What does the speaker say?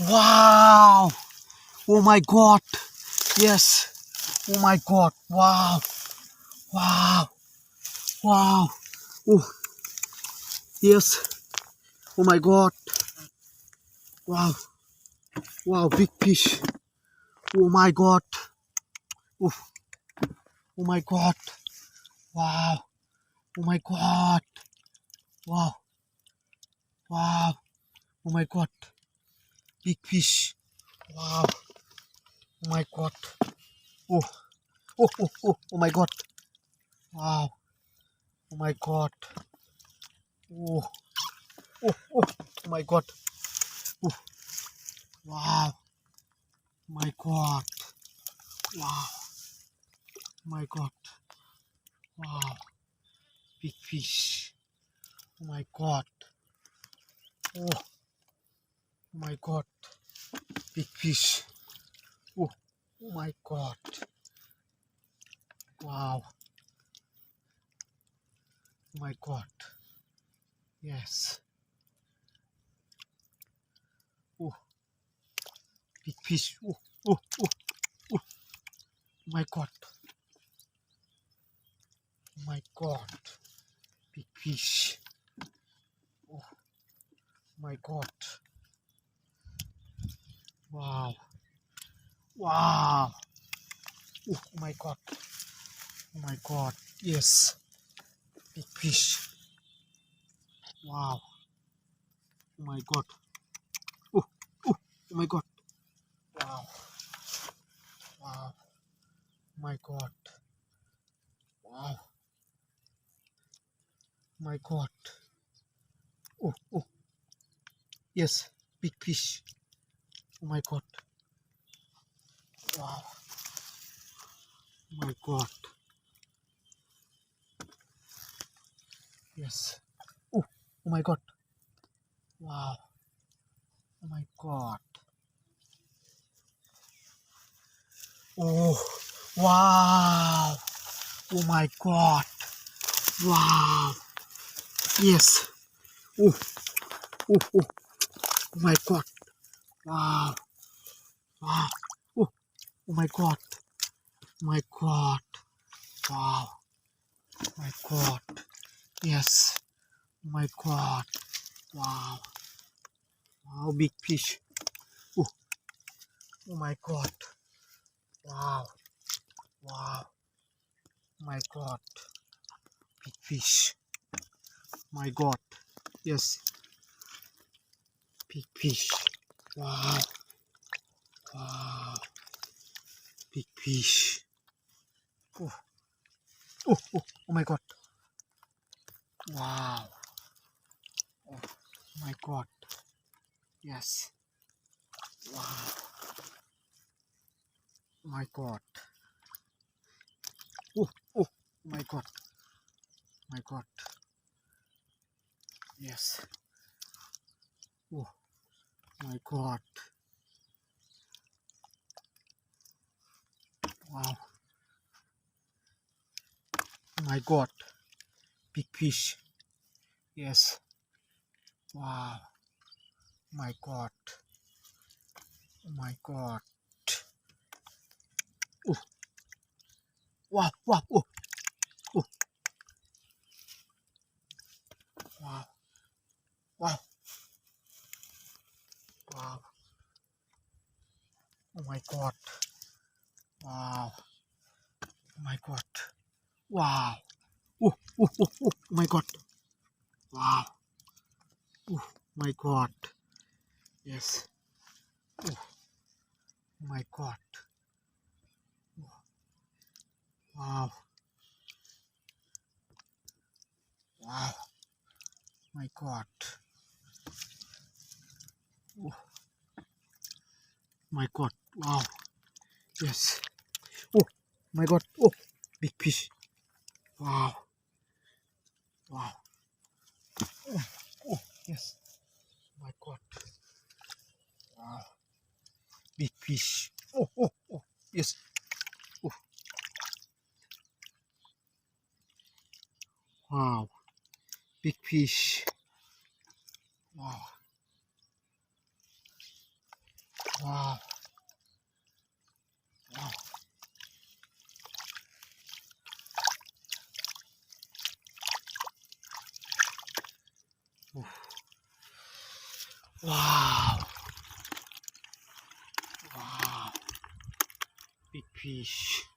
Wow! Oh my God! Yes! Oh my God! Wow! Wow! Wow! Oh yes! Oh my God! Wow! Wow! Big fish! Oh my God! Oh, oh my God! Wow! Oh my God! Wow! Wow! Oh my God! Big fish! Wow! Oh my God! Oh! Oh! Oh! Oh! Oh my God! Wow! Oh my God! Oh! Oh! Oh! Oh my God! Oh! Wow! My God! Wow! My God! Wow! Big fish! Oh my God! Oh! My God! Big fish! Oh! Oh my God! Wow! Oh my God! Yes! Oh! Big fish! Oh! Oh! Oh! Oh! My God! Oh my God! Big fish! Oh! My God! Wow! Wow! Oh my God! Oh my God! Yes! Big fish! Wow! Oh my God! Oh! Oh! Oh my God! Wow! Wow! My God! Wow! My God! Oh! Oh! Yes! Big fish! Oh my God! Wow! My God! Yes! Oh! Oh my God! Wow! Oh my God! Oh! Wow! Oh my God! Wow! Yes! Oh! Oh! Oh! Oh my God! Wow! Wow! Oh! Oh my God! My God! Wow! My God! Yes! Oh my God! Wow! Wow! Big fish! Oh! Oh my God! Wow! Wow! My God! Big fish! My God! Yes! Big fish! Wow! Wow! Big fish! Oh! Oh! Oh! Oh my God! Wow! Oh my God! Yes! Wow! My God! Oh! Oh! My God! My God! Yes! Oh! My God! Wow! My God! Big fish! Yes! Wow! My God! Oh my God! Oh! Wow! Wow! Oh! Oh! Wow! Wow! Wow! Oh my God! Wow! Oh my God! Wow! Oh! Oh! Oh! Oh! Oh my God! Wow! Oh my God! Yes! Oh my God! Wow! Wow! My God! Oh my God! Wow! Yes! Oh my God! Oh! Big fish! Wow! Wow! Oh! Oh! Yes! My God! Wow! Big fish! Oh! Oh! Oh! Yes! Oh! Wow! Big fish! Wow! Wow. Wow. Wow. Wow. Big fish.